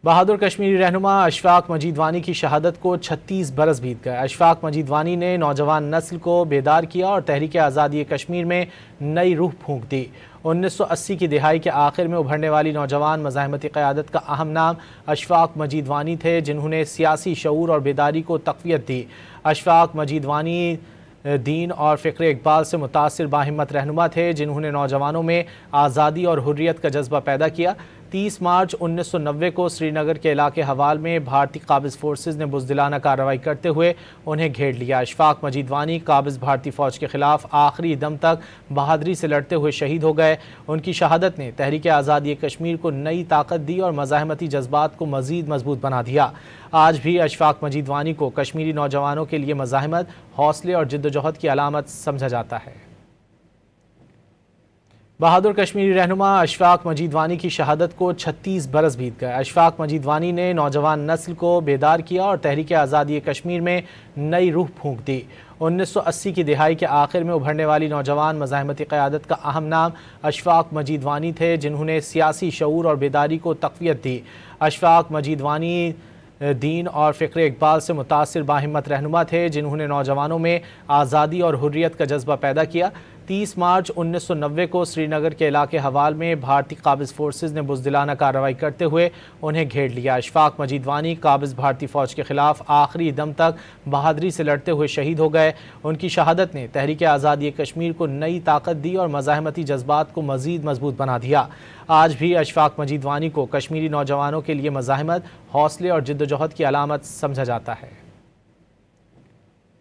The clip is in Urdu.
بہادر کشمیری رہنما اشفاق مجید وانی کی شہادت کو 36 برس بیت گئے۔ اشفاق مجید وانی نے نوجوان نسل کو بیدار کیا اور تحریک آزادی کشمیر میں نئی روح پھونک دی۔ 1980 کی دہائی کے آخر میں ابھرنے والی نوجوان مزاحمتی قیادت کا اہم نام اشفاق مجید وانی تھے، جنہوں نے سیاسی شعور اور بیداری کو تقویت دی۔ اشفاق مجید وانی دین اور فکر اقبال سے متاثر باہمت رہنما تھے، جنہوں نے نوجوانوں میں آزادی اور حریت کا جذبہ پیدا کیا۔ 30 مارچ 1990 کو سری نگر کے علاقے حوال میں بھارتی قابض فورسز نے بزدلانہ کارروائی کرتے ہوئے انہیں گھیر لیا۔ اشفاق مجید وانی قابض بھارتی فوج کے خلاف آخری دم تک بہادری سے لڑتے ہوئے شہید ہو گئے۔ ان کی شہادت نے تحریک آزادی کشمیر کو نئی طاقت دی اور مزاحمتی جذبات کو مزید مضبوط بنا دیا۔ آج بھی اشفاق مجید وانی کو کشمیری نوجوانوں کے لیے مزاحمت، حوصلے اور جدوجہد کی علامت سمجھا جاتا ہے۔ بہادر کشمیری رہنما اشفاق مجید وانی کی شہادت کو 36 برس بیت گئے۔ اشفاق مجید وانی نے نوجوان نسل کو بیدار کیا اور تحریک آزادی کشمیر میں نئی روح پھونک دی۔ 1980 کی دہائی کے آخر میں ابھرنے والی نوجوان مزاحمتی قیادت کا اہم نام اشفاق مجید وانی تھے، جنہوں نے سیاسی شعور اور بیداری کو تقویت دی۔ اشفاق مجید وانی دین اور فکر اقبال سے متاثر باہمت رہنما تھے، جنہوں نے نوجوانوں میں آزادی اور حریت کا جذبہ پیدا کیا۔ 30 مارچ 1990 کو سری نگر کے علاقے حوال میں بھارتی قابض فورسز نے بزدلانہ کارروائی کرتے ہوئے انہیں گھیر لیا۔ اشفاق مجید وانی قابض بھارتی فوج کے خلاف آخری دم تک بہادری سے لڑتے ہوئے شہید ہو گئے۔ ان کی شہادت نے تحریک آزادی کشمیر کو نئی طاقت دی اور مزاحمتی جذبات کو مزید مضبوط بنا دیا۔ آج بھی اشفاق مجید وانی کو کشمیری نوجوانوں کے لیے مزاحمت، حوصلے اور جدوجہد کی علامت سمجھا جاتا ہے۔